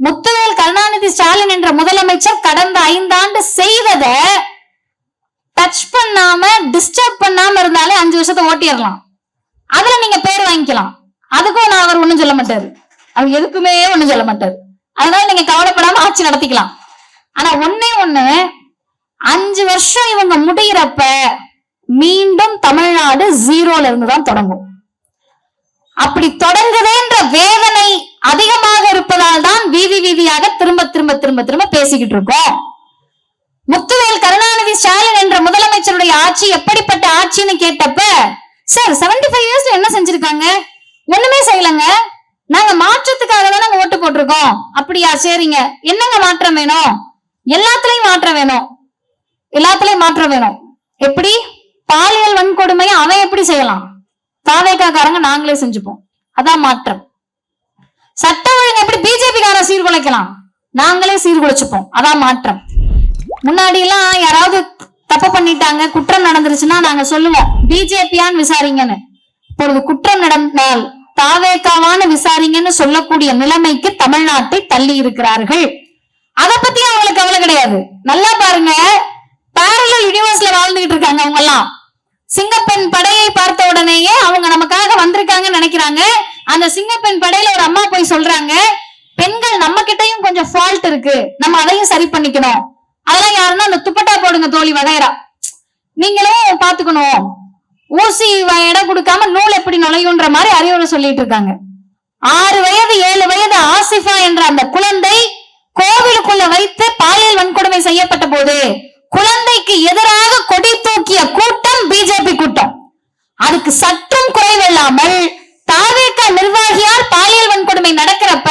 முத்துவேல் கருணாநிதி ஸ்டாலின் என்ற முதலமைச்சர் கடந்த 5 ஆண்டு செய்ததை டச் பண்ணாம டிஸ்டர்ப் பண்ணாம இருந்தாலே 5 வருஷத்தை ஓட்டிடலாம். அதுல நீங்க பேர் வாங்கிக்கலாம், அதுக்கும் நான் அவர் ஒண்ணும் சொல்ல மாட்டாரு, அவர் எதுக்குமே ஒண்ணும் சொல்ல மாட்டாரு, அதனால நீங்க கவலைப்படாம ஆட்சி நடத்திக்கலாம். ஆனா ஒண்ணே ஒண்ணு, 5 வருஷம் இவங்க முடிகிறப்ப மீண்டும் தமிழ்நாடு 0ல இருந்துதான் தொடங்கும். அப்படி தொடங்குதுன்ற வேதனை அதிகமாக இருப்பதால் தான் வீதி வீதியாக திரும்ப திரும்ப திரும்ப திரும்ப பேசிக்கிட்டு இருக்கோம். முத்துவேல் கருணாநிதி ஸ்டாலின் என்ற முதலமைச்சருடைய ஆட்சி எப்படிப்பட்ட ஆட்சின்னு கேட்டப்ப, சார் 75 இயர்ஸ்ல என்ன செஞ்சிருக்காங்க? ஒண்ணுமே செய்யலங்க, நாங்க மாற்றத்துக்காக தான் நாங்க ஓட்டு போட்டிருக்கோம். அப்படியா, சரிங்க, என்னங்க மாற்றம் வேணும்? எல்லாத்துலயும் மாற்றம் வேணும், எல்லாத்துலயும் மாற்றம் வேணும். எப்படி? பாலியல் வன்கொடுமையை அவன் எப்படி செய்யலாம்? தாவேகாரங்க நாங்களே செஞ்சுப்போம், அதான் மாற்றம். சட்ட ஒழுங்கு எப்படி பிஜேபி கார சீர்குலைக்கலாம்? நாங்களே சீர்குலைச்சுப்போம், அதான் மாற்றம். முன்னாடி எல்லாம் யாராவது தப்பு பண்ணிட்டாங்க, குற்றம் நடந்துருச்சுன்னா நாங்க சொல்லுவோம் பிஜேபியான்னு விசாரிங்கன்னு. இப்பொழுது குற்றம் நடந்தால் தாவேக்காவான்னு விசாரிங்கன்னு சொல்லக்கூடிய நிலைமைக்கு தமிழ்நாட்டை தள்ளி இருக்கிறார்கள். அத பத்தி அவங்களுக்கு கவலை கிடையாது. நல்லா பாருங்க, பேரலல் யூனிவர்ஸ்ல வாழ்ந்துகிட்டு இருக்காங்க அவங்க எல்லாம். சிங்கப்பெண் படையை பார்த்த உடனேயே அவங்க நமக்காக வந்திருக்காங்கன்னு நினைக்கிறாங்க. அந்த சிங்கப்பெண் படையில ஒரு அம்மா போய் சொல்றாங்க, பெண்கள் நம்ம கிட்டயும் கொஞ்சம் ஃபால்ட் இருக்கு, நம்ம அதையும் சரி பண்ணிக்கணும். அதெல்லாம் யாருன்னா அந்த துப்பட்டா போடுங்க தோழி வகைரா, நீங்களும் பாத்துக்கணும், ஊசி இடம் கொடுக்காம நூல் எப்படி நுழையுன்ற மாதிரி அறிவுரை சொல்லிட்டு இருக்காங்க. 6 வயது 7 வயது ஆசிஃபா என்ற அந்த குழந்தை கோவிலுக்குள்ள வைத்து பாலியல் வன்கொடுமை செய்யப்பட்ட போது குழந்தைக்கு எதிராக கொடி தூக்கிய கூட்டம் பிஜேபி கூட்டம். அதுக்கு சற்றும் குறைவில்லாமல் தாவேக நிர்வாகியால் பாலியல் வன்கொடுமை நடக்கிறப்ப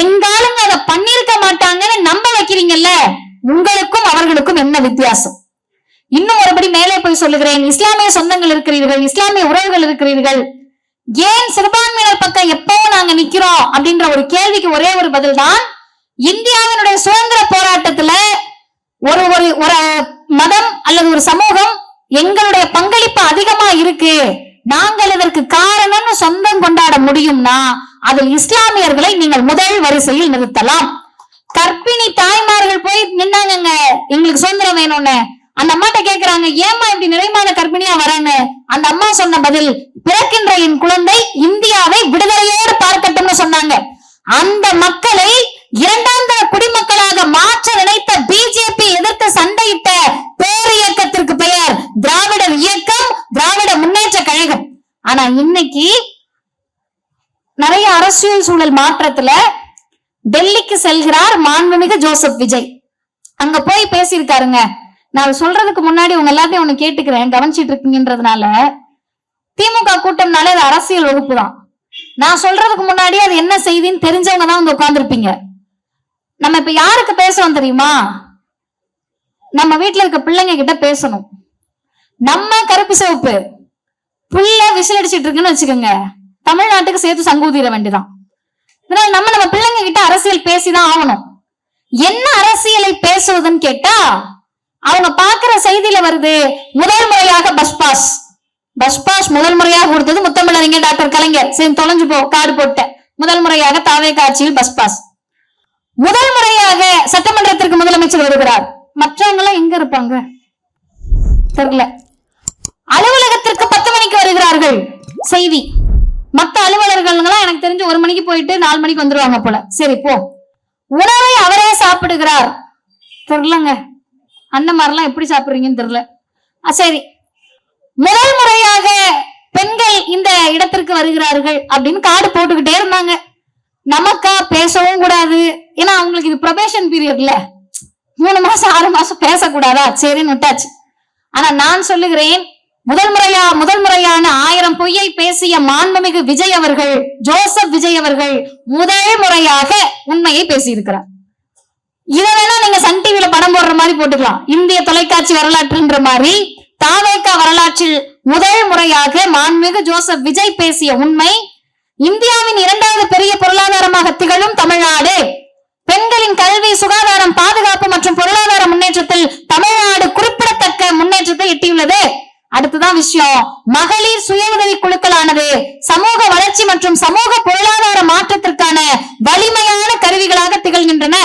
எங்காலும் அதை பண்ணிருக்க மாட்டாங்கன்னு நம்ப வைக்கிறீங்கல்ல, உங்களுக்கும் அவர்களுக்கும் என்ன வித்தியாசம்? இன்னும் ஒருபடி மேலே போய் சொல்லுகிறேன், இஸ்லாமிய சொந்தங்கள் இருக்கிறீர்கள், இஸ்லாமிய உறவுகள் இருக்கிறீர்கள், ஏன் சிறுபான்மையினர் பக்கம் எப்பவும் நாங்க நிக்கிறோம் அப்படின்ற ஒரு கேள்விக்கு ஒரே ஒரு பதில் தான், இந்தியாவினுடைய சுதந்திர போராட்டத்துல ஒரு ஒரு மதம் அல்லது ஒரு சமூகம் எங்களுடைய பங்களிப்பு அதிகமா இருக்கு, நாங்கள் இதற்கு காரணம்னு சொந்தம் கொண்டாட முடியும்னா அதில் இஸ்லாமியர்களை நீங்கள் முதல் வரிசையில் நிறுத்தலாம். கர்ப்பிணி தாய்மார்கள் போய் நின்னாங்க, எங்களுக்கு சுதந்திரம் வேணும்னு. அந்த அம்மாட்ட கேக்குறாங்க, ஏமா இப்படி நிறைமாத கர்ப்பிணியா வரேன்னு. அந்த அம்மா சொன்ன பதில், பிறக்கின்ற என் குழந்தை இந்தியாவை விடுதலையோடு பார்க்கட்டும்னு சொன்னாங்க. அந்த மக்களை 2ஆம் தர குடிமக்களாக மாற்ற நினைத்த பிஜேபி எதிர்த்து சண்டையிட்ட பேர் இயக்கத்திற்கு பெயர் திராவிடர் இயக்கம், திராவிட முன்னேற்ற கழகம். ஆனா இன்னைக்கு நிறைய அரசியல் சூழல் மாற்றத்துல டெல்லிக்கு செல்கிறார் மாண்புமிகு ஜோசப் விஜய். அங்க போய் பேசியிருக்காருங்க. நான் சொல்றதுக்கு முன்னாடி உங்க எல்லாத்தையும் ஒண்ணு கேட்டுக்கிறேன், கவனிச்சிட்டு இருக்கீங்கன்றதுனால. திமுக கூட்டம்னாலே அது அரசியல் வகுப்பு தான். நான் சொல்றதுக்கு முன்னாடி அது என்ன செய்தின்னு தெரிஞ்சவங்க தான் வந்து உட்கார்ந்துருப்பீங்க. நம்ம இப்ப யாருக்கு பேசுவோம் தெரியுமா? நம்ம வீட்டுல இருக்க பிள்ளைங்க கிட்ட பேசணும். நம்ம கருப்பு சிவப்பு புள்ள விசில் அடிச்சிட்டு இருக்குன்னு வச்சுக்கோங்க, தமிழ்நாட்டுக்கு சேர்த்து சங்கூதிர வேண்டிதான். இதனால நம்ம பிள்ளைங்க கிட்ட அரசியல் பேசிதான் ஆகணும். என்ன அரசியலை பேசுவதுன்னு கேட்டா, அவங்க பாக்குற செய்தியில வருது, முதல் முறையாக பஸ் பாஸ் முதல் முறையாக கொடுத்தது முத்தமிழறிஞர் டாக்டர் கலைஞர். சரி தொலைஞ்சு போ, காடு போட்ட. முதல் முறையாக தாவே காட்சியில் பஸ் பாஸ். முதல் முறையாக சட்டமன்றத்திற்கு முதலமைச்சர் வருகிறார். மற்றவங்க எல்லாம் எங்க இருப்பாங்க தெரியல. அலுவலகத்திற்கு 10 மணிக்கு வருகிறார்கள் செய்தி. மத்த அலுவலர்கள் எனக்கு தெரிஞ்சு 1 மணிக்கு போயிட்டு 4 மணிக்கு வந்துருவாங்க போல. சரி போ. உணவை அவரே சாப்பிடுகிறார். தெரியலங்க, அந்த மாதிரிலாம் எப்படி சாப்பிடுறீங்கன்னு தெரியல. சரி, முதல் முறையாக பெண்கள் இந்த இடத்திற்கு வருகிறார்கள் அப்படின்னு கார்டு போட்டுக்கிட்டே இருந்தாங்க. நமக்கா பேசவும் கூடாது, ஏன்னா அவங்களுக்கு இது ப்ரொபேஷன் பீரியட்ல 3 மாசம் 6 மாசம் பேசக்கூடாதா, சரின்னு விட்டாச்சு. ஆனா நான் சொல்லுகிறேன், முதல் முறையான 1000 பொய்யை பேசிய மாண்புமிகு விஜய் அவர்கள், ஜோசப் விஜய் அவர்கள் முதல் முறையாக உண்மையை பேசியிருக்கிறார். இதை வேணா நீங்க சன் டிவில படம் போடுற மாதிரி போட்டுக்கலாம். இந்திய தொலைக்காட்சி வரலாற்றுன்ற மாதிரி தாவேகா வரலாற்றில் முதல் முறையாக மாண்புமிகு ஜோசப் விஜய் பேசிய உண்மை, இந்தியாவின் 2வது பெரிய பொருளாதாரமாக திகழும் தமிழ்நாடு, பெண்களின் கல்வி, சுகாதாரம், பாதுகாப்பு மற்றும் பொருளாதார முன்னேற்றத்தில் தமிழ்நாடு குறிப்பிடத்தக்க முன்னேற்றத்தை எட்டியுள்ளது. அடுத்துதான் விஷயம், மகளிர் சுய உதவி குழுக்களானது சமூக வளர்ச்சி மற்றும் சமூக பொருளாதார மாற்றத்திற்கான வலிமையான கருவிகளாக திகழ்கின்றன.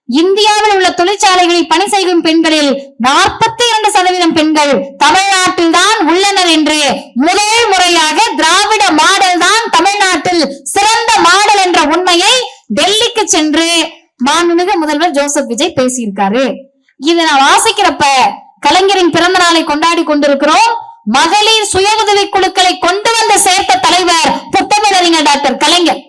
இந்தியாவில் உள்ள தொழிற்சாலைகளில் பணி செய்யும் பெண்களில் 42% பெண்கள் தமிழ்நாட்டில் தான் உள்ளனர் என்று முதல் முறையாக திராவிட மாடல் தான் தமிழ்நாட்டில் சிறந்த மாடல் என்ற உண்மையை டெல்லிக்கு சென்று மாண்புமிகு முதல்வர் ஜோசப் விஜய் பேசியிருக்காரு. இதை நான் வாசிக்கிறப்ப கலைஞரின் பிறந்த நாளை கொண்டாடி கொண்டிருக்கிறோம். மகளிர் சுய உதவி குழுக்களை கொண்டு வந்து சேர்த்த தலைவர் முத்தமிழறிஞர் டாக்டர் கலைஞர்.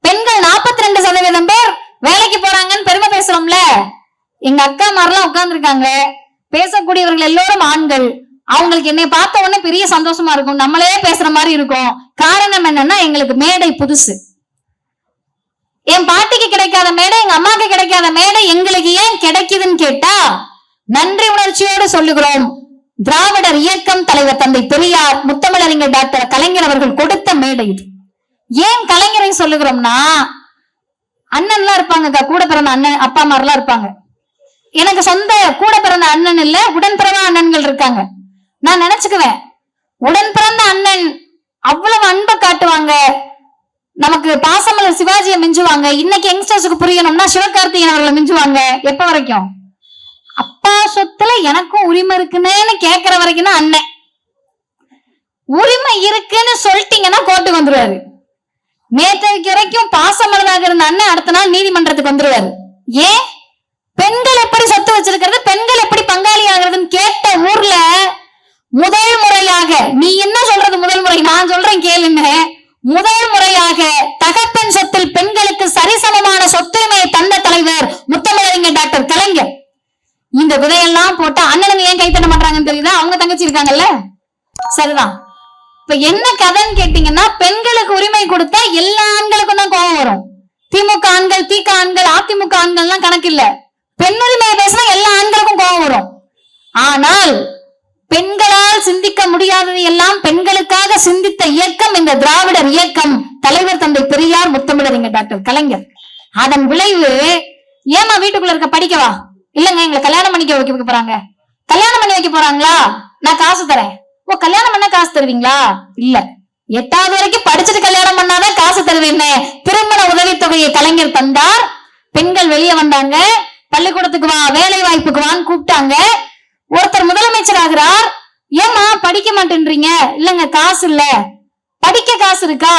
பெண்கள் 42% பேர் வேலைக்கு போறாங்கன்னு பெருமை பேசுறோம்ல. எங்க அக்கா மாதிரிலாம் உட்கார்ந்து இருக்காங்க, பேசக்கூடியவர்கள் எல்லோரும் ஆண்கள். அவங்களுக்கு என்னை பார்த்த உடனே பெரிய சந்தோஷமா இருக்கும், நம்மளே பேசுற மாதிரி இருக்கும். காரணம் என்னன்னா, எங்களுக்கு மேடை புதுசு. என் பாட்டிக்கு கிடைக்காத மேடை, எங்க அம்மாக்கு கிடைக்காத மேடை எங்களுக்கு ஏன் கிடைக்குதுன்னு கேட்டா, நன்றி உணர்ச்சியோடு சொல்லுகிறோம், திராவிடர் இயக்கம் தலைவர் தந்தை பெரியார், முத்தமிழறிஞர் டாக்டர் கலைஞர் அவர்கள் கொடுத்த மேடை இது. ஏன் கலைஞரை சொல்லுகிறோம்னா, அண்ணன்லாம் இருப்பாங்க, கூட பிறந்த அண்ணன் அப்பா அம்மா எல்லாம் இருப்பாங்க. எனக்கு சொந்த கூட பிறந்த அண்ணன் இல்ல, உடன் பிறந்த அண்ணன்கள் இருக்காங்க. நான் நினைச்சுக்குவேன், உடன் பிறந்த அண்ணன் அவ்வளவு அன்பை காட்டுவாங்க, நமக்கு பாசமலர் சிவாஜியை மிஞ்சுவாங்க. இன்னைக்கு யங்ஸ்டர்ஸுக்கு புரியணும்னா சிவகார்த்திகேயன் அவர்களை மிஞ்சுவாங்க. எப்ப வரைக்கும்? அப்பா சொத்துல எனக்கும் உரிமை இருக்குன்னு கேட்கிற வரைக்கும் தான் அண்ணன். உரிமை இருக்குன்னு சொல்லிட்டீங்கன்னா கோர்ட்டுக்கு வந்துருவாரு. நேற்றைக்கு வரைக்கும் பாசமலராக இருந்த அண்ணன் அடுத்த நாள் நீதிமன்றத்துக்கு வந்துருவாரு. ஏன்? பெண்கள் எப்படி சொத்து வச்சிருக்கிறது, பெண்கள் எப்படி பங்காளி ஆகிறதுன்னு கேட்ட ஊர்ல முதல் முறையாக, நீ என்ன சொல்றது முதல் முறை, நான் சொல்றேன் கேளுங்க, முதல் முறையாக தகப்பன் சொத்தில் பெண்களுக்கு சரிசமமான சொத்துரிமையை தந்த தலைவர் முத்தமிழறிஞர் டாக்டர் கலைஞர். இந்த விதையெல்லாம் போட்டு அண்ணனுங்க ஏன் கைத்தட்ட மாட்டாங்கன்னு தெரியுதா? அவங்க தங்கச்சி இருக்காங்கல்ல, சரிதான். இப்ப என்ன கதைன்னு கேட்டீங்கன்னா, பெண்களுக்கு உரிமை கொடுத்தா எல்லா ஆண்களுக்கும் தான் கோபம் வரும். திமுக ஆண்கள், திக ஆண்கள், அதிமுக ஆண்கள்லாம் கணக்கு இல்ல. பெண்ணுரிமையை பேசினா எல்லா ஆண்களுக்கும் கோபம் வரும். ஆனால் பெண்களால் சிந்திக்க முடியாதது எல்லாம் பெண்களுக்காக சிந்தித்த இயக்கம் இந்த திராவிடர் இயக்கம், தலைவர் தந்தை பெரியார், முத்தமிழறிஞர் டாக்டர் கலைஞர். அதன் விளைவு, ஏமா வீட்டுக்குள்ள இருக்க படிக்கவா? இல்லங்க, எங்களை கல்யாணம் பண்ணிக்க வைக்க போறாங்க. கல்யாணம் பண்ணி வைக்க போறாங்களா? நான் காசு தரேன். ஓ, கல்யாணம் பண்ண காசு தருவீங்களா? இல்ல, 8வது வரைக்கும் படிச்சுட்டு கல்யாணம் பண்ணாதான் காசு தருவீங்க. திருமண உதவித்தொகையை கலைஞர் தந்தார். பெண்கள் வெளியே வந்தாங்க, பள்ளிக்கூடத்துக்கு வா, வேலை வாய்ப்புக்கு வான்னு கூப்பிட்டாங்க. ஒருத்தர் முதலமைச்சர் ஆகிறார். ஏமா படிக்க மாட்டேன்றீங்க? இல்லங்க, காசு இல்ல. படிக்க காசு இருக்கா?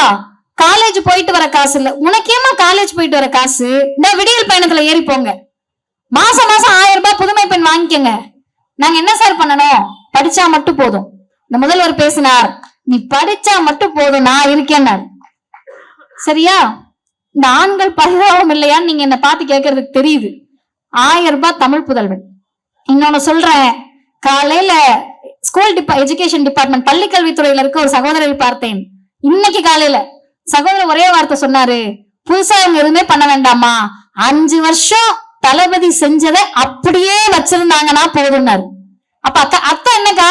காலேஜ் போயிட்டு வர காசு இல்ல. உனக்கு ஏமா காலேஜ் போயிட்டு வர காசு? இந்த விடியல் பயணத்துல ஏறி போங்க, மாசம் மாசம் 1000 ரூபாய் புதுமை பெண் வாங்கிக்கங்க. நாங்க என்ன சார் பண்ணணும்? படிச்சா மட்டும் போதும். இந்த முதல்வர் பேசினார், நீ படிச்சா மட்டும் போதும், நான் இருக்கேன். சரியா? இந்த ஆண்கள் பரிதாபம் இல்லையான்னு நீங்க என்ன பார்த்து கேட்கறதுக்கு தெரியுது. 1000 ரூபாய் தமிழ் புதல்வன். இன்னொன்னு சொல்றேன், காலையில ஸ்கூல் எஜுகேஷன் டிபார்ட்மெண்ட், பள்ளி கல்வித்துறையில இருக்க ஒரு சகோதரரை பார்த்தேன். இன்னைக்கு காலையில சகோதரர் ஒரே வார்த்தை சொன்னாரு, புதுசா அவங்க எதுவுமே பண்ண வேண்டாமா, 5 வருஷம் தளபதி செஞ்சதை அப்படியே வச்சிருந்தாங்கன்னா போதும்னாரு. அப்ப அத்தை என்னக்கா,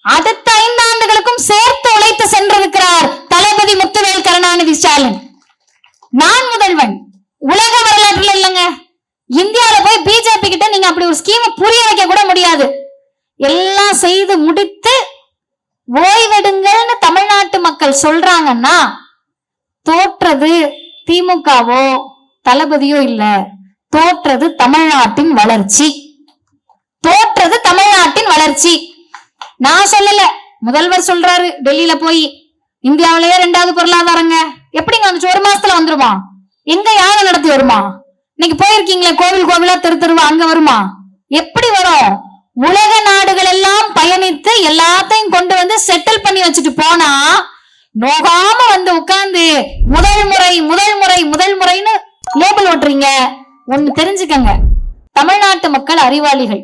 அடுத்த 5 ஆண்டுகளுக்கும் சேர்த்து உழைத்து சென்றிருக்கிறார் தளபதி முத்துவேல் கருணாநிதி ஸ்டாலின். நான் முதல்வன் உலக வரலாற்றுல இல்லைங்க, இந்தியாவில போய் பிஜேபி கிட்ட நீங்க அப்படி ஒரு ஸ்கீம் புரிய வைக்க கூட முடியாது. எல்லாம் செய்து முடித்து ஓய்வெடுங்கள்னு தமிழ்நாட்டு மக்கள் சொல்றாங்கன்னா, தோற்றது திமுகவோ தளபதியோ இல்ல, தோற்றது தமிழ்நாட்டின் வளர்ச்சி. தோற்றது தமிழ்நாட்டின் வளர்ச்சி. நான் சொல்லல, முதல்வர் சொல்றாரு டெல்லியில போய், இந்தியாவிலேயே 2வது பொருளாதாரங்க. எப்படிங்க வந்துச்சு? 1 மாசத்துல வந்துருமா? எங்க யாரை நடத்தி வருமா? இன்னைக்கு போயிருக்கீங்களே கோவில் கோவிலா, தெரு தெருவா, அங்க வருமா? எப்படி வரும்? உலக நாடுகள் எல்லாம் பயணித்து எல்லாத்தையும் கொண்டு வந்து செட்டில் பண்ணி வச்சுட்டு போனா, நோகாம வந்து உட்கார்ந்து முதல் முறை முதல் முறை முதல் முறைன்னு லேபிள் ஓட்டுறீங்க. ஒண்ணு தெரிஞ்சுக்கங்க, தமிழ்நாட்டு மக்கள் அறிவாளிகள்.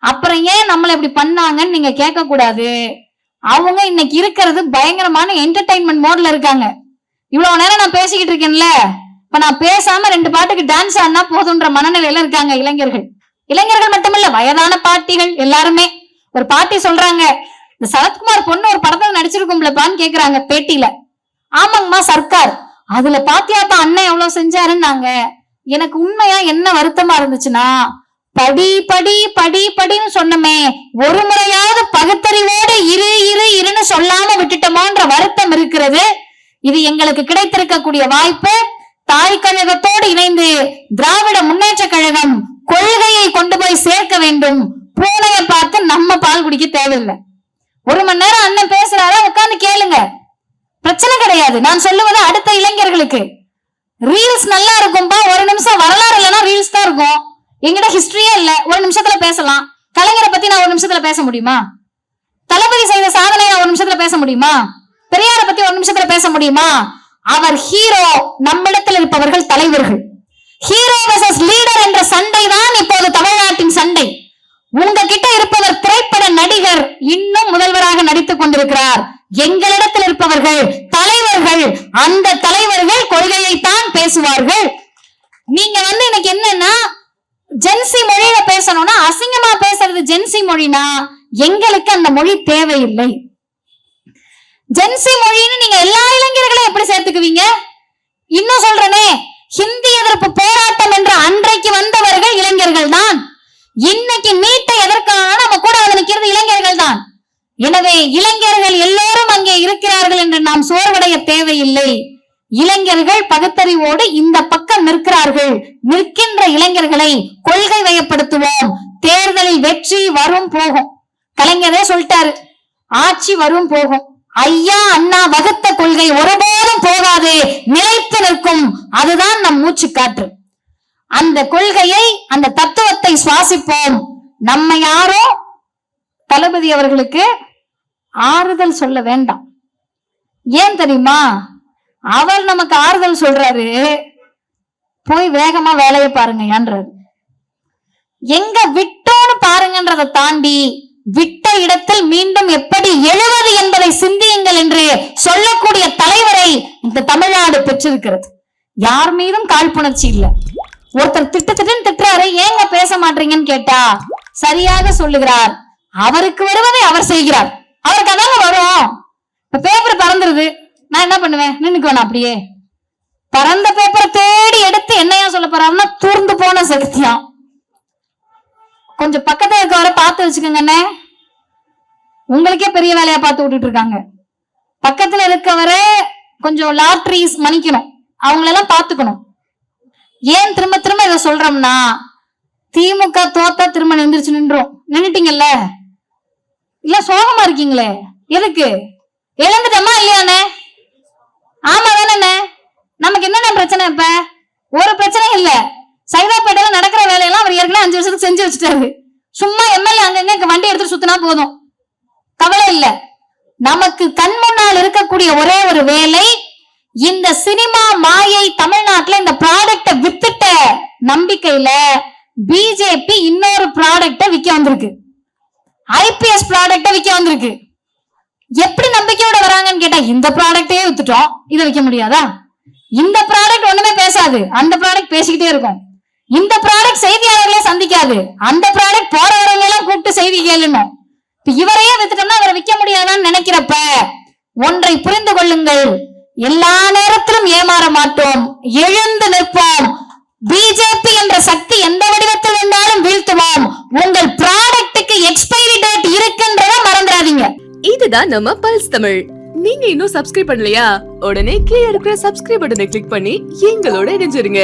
அப்புறம் ஏன் நம்மள இப்படி பண்ணாங்கன்னு நீங்க கேட்க கூடாது. அவங்க இன்னைக்கு இருக்கிறது பயங்கரமான என்டர்டைன்மெண்ட் மோட்ல இருக்காங்க. இவ்வளவு நேரம் நான் பேசிக்கிட்டு இருக்கேன்ல, இப்ப நான் பேசாம 2 பாட்டுக்கு டான்ஸ் ஆடினா போதுன்ற மனநிலையில இருக்காங்க இளைஞர்கள். இளைஞர்கள் மட்டுமல்ல, வயதான பாட்டிகள் எல்லாருமே. ஒரு பாட்டி சொல்றாங்க, இந்த சரத்குமார் பொண்ணு ஒரு படத்துல நடிச்சிருக்கும்லப்பான்னு கேக்குறாங்க பேட்டியில. ஆமாங்கம்மா, சர்க்கார். அதுல பாத்தியாப்பா அண்ணன் எவ்வளவு செஞ்சாருன்னாங்க. எனக்கு உண்மையா என்ன வருத்தமா இருந்துச்சுன்னா, படி படி படி படின்னு சொன்னமே, ஒரு முறையாவது பகுத்தறிவோடு இரு இரு இருன்னு சொல்லாம விட்டுட்டோமோன்ற வருத்தம் இருக்கிறது. இது எங்களுக்கு கிடைத்திருக்கக்கூடிய வாய்ப்பு. தாய் கழகத்தோடு இணைந்து திராவிட முன்னேற்ற கழகம் கொள்கையை கொண்டு போய் சேர்க்க வேண்டும். பூனைய பார்த்து நம்ம பால் குடிக்க தேவையில்லை. 1 மணி நேரம் அண்ணன் பேசுறாரா, உட்கார்ந்து கேளுங்க, பிரச்சனை கிடையாது. நான் சொல்லுவது அடுத்த இளைஞர்களுக்கு, ரீல்ஸ் நல்லா இருக்கும்பா, 1 நிமிஷம் வரலாறு இல்லைன்னா ரீல்ஸ் தான் இருக்கும். எங்கிட்ட ஹிஸ்டரியே இல்ல, 1 நிமிஷத்துல பேசலாம். கலைஞரை பத்தி நான் 1 நிமிஷத்துல பேச முடியுமா? தளபதி செய்த சாதனை நான் 1 நிமிஷத்துல பேச முடியுமா? பெரியாரை பத்தி 1 நிமிஷத்துல பேச முடியுமா? அவர் ஹீரோ, நம்மிடத்தில் இருப்பவர்கள் தலைவர்கள். ஹீரோ வெர்சஸ் லீடர் என்ற சண்டை தான் இப்போது தமிழ்நாட்டின் சண்டை. உங்ககிட்ட இருப்பவர் திரைப்பட நடிகர், இன்னும் முதல்வராக நடித்துக் கொண்டிருக்கிறார். எங்களிடத்தில் இருப்பவர்கள் தலைவர்கள். அந்த தலைவர்கள் கொள்கையைத்தான் பேசுவார்கள். நீங்க இன்னைக்கு என்னன்னா, ஜென்சி மொழியில பேசணும்னா அசிங்கமா பேசுறது ஜென்சி மொழினா, எங்களுக்கு அந்த மொழி தேவையில்லை. ஜென்சி மொழின்னு நீங்க எல்லா இளைஞர்களையும் எப்படி சேர்த்துக்குவீங்க? இன்னும் சொல்றனே, ஹிந்தி எதிர்ப்பு போராட்டம் என்ற அன்றைக்கு வந்தவர்கள் இளைஞர்கள் தான். இன்னைக்கு நீட்டை எதற்கான நம்ம கூட வந்து நிற்கிறது இளைஞர்கள் தான். எனவே இளைஞர்கள் எல்லோரும் அங்கே இருக்கிறார்கள் என்று நாம் சோர்வடைய தேவையில்லை. இளைஞர்கள் பகுத்தறிவோடு இந்த பக்கம் நிற்கிறார்கள். நிற்கின்ற இளைஞர்களை கொள்கை வயப்படுத்துவோம். தேர்தலில் வெற்றி வரும் போகும். கலைஞரே சொல்லிட்டாரு, ஆட்சி வரும் போகும். ஐயா அண்ணா வகுத்த கொள்கை ஒருபோதும் போகாது, நிலைத்து நிற்கும். அதுதான் நம் மூச்சு காற்று. அந்த கொள்கையை, அந்த தத்துவத்தை சுவாசிப்போம். நம்ம யாரும் தளபதி அவர்களுக்கு ஆறுதல் சொல்ல வேண்டாம். ஏன் தெரியுமா? அவர் நமக்கு ஆறுதல் சொல்றாரு, போய் வேகமா வேலையை பாருங்க என்றாரு. எங்க விட்டோன்னு பாருங்கன்றதை தாண்டி விட்ட இடத்தில் மீண்டும் எப்படி எழுவது என்பதை சிந்தியுங்கள் என்று சொல்லக்கூடிய தலைவரை இந்த தமிழ்நாடு பெற்றிருக்கிறது. யார் மீதும் காழ்ப்புணர்ச்சி இல்ல. ஒருத்தர் திட்டுன்னு திட்டுறாரு, ஏங்க பேச மாட்டீங்கன்னு கேட்டா சரியாக சொல்லுகிறார். அவருக்கு வருவதை அவர் செய்கிறார். அவருக்கு அதாங்க வரும். இப்ப பேப்பர் பறந்துருது, நான் என்ன பண்ணுவேன்? நின்னுக்குவேன். அப்படியே பறந்த பேப்பரை தேடி எடுத்து என்னையா சொல்ல போறாருன்னா தூர்ந்து போன சக்தியாம். கொஞ்சம் பக்கத்துல இருக்கவரை பார்த்து வச்சுக்கோங்கண்ணே. உங்களுக்கே பெரிய வேலையா பார்த்து விட்டுட்டு இருக்காங்க. பக்கத்துல இருக்கவரை கொஞ்சம் லாட்ரிஸ் மன்னிக்கணும், அவங்களெல்லாம் பார்த்துக்கணும். ஏன் திரும்ப திரும்ப இதை சொல்றோம்னா, திமுக தோத்தா திரும்ப எந்திரிச்சு நின்றுட்டீங்கல்ல, இல்ல சோகமா இருக்கீங்களே, எதுக்கு? இழந்துட்டோமா இல்லையாண்ணே? ஆமா தானே. நமக்கு என்னென்ன பிரச்சனை? இப்ப ஒரு பிரச்சனையும் இல்ல. சைதாப்பேட்டையில நடக்கிற வேலையெல்லாம் அவர் ஏற்கனவே 5 வருஷத்துக்கு செஞ்சு வச்சுட்டாரு. சும்மா எம்எல்ஏ அங்கங்க வண்டி எடுத்துட்டு சுத்தினா போதும், கவலை இல்ல. நமக்கு கண் முன்னால் இருக்கக்கூடிய ஒரே ஒரு வேலை, இந்த சினிமா மாயை தமிழ்நாட்டுல இந்த ப்ராடக்ட வித்துட்ட நம்பிக்கையில பிஜேபி இன்னொரு ப்ராடக்ட விக்க வந்திருக்கு. ஐபிஎஸ் ப்ராடக்ட விக்க வந்திருக்கு. எப்படி நம்பிக்கையோட வராங்கன்னு கேட்டா, இந்த ப்ராடக்டே வித்துட்டோம், இதை விற்க முடியாதா? இந்த ப்ராடக்ட் ஒண்ணுமே பேசாது, அந்த ப்ராடக்ட் பேசிக்கிட்டே இருக்கும். இந்த ப்ராடக்ட் செய்தியாளர்களே சந்திக்காது, அந்த ப்ராடக்ட் போறவங்க எல்லாம் கூப்பிட்டு செய்தி கேளுணும். இவரையே வித்துட்டோம்னா அவரை விற்க முடியாதான்னு நினைக்கிறப்ப ஒன்றை புரிந்து கொள்ளுங்கள், எல்லா நேரத்திலும் ஏமாற மாட்டோம், எழுந்து நிற்போம். பிஜேபி என்ற சக்தி எந்த வடிவத்தில் இருந்தாலும் வீழ்த்துவோம். உங்கள் ப்ராடக்ட்டுக்கு எக்ஸ்பைரி டேட் இருக்குன்றத மறந்துடாதீங்க. இதுதான் நம்ம பல்ஸ் தமிழ். நீங்க இன்னும் சப்ஸ்கிரைப் பண்ணலையா? உடனே கீழே இருக்கிற சப்ஸ்கிரைப் பட்டனை கிளிக் பண்ணி எங்களோட இணைஞ்சிருங்க.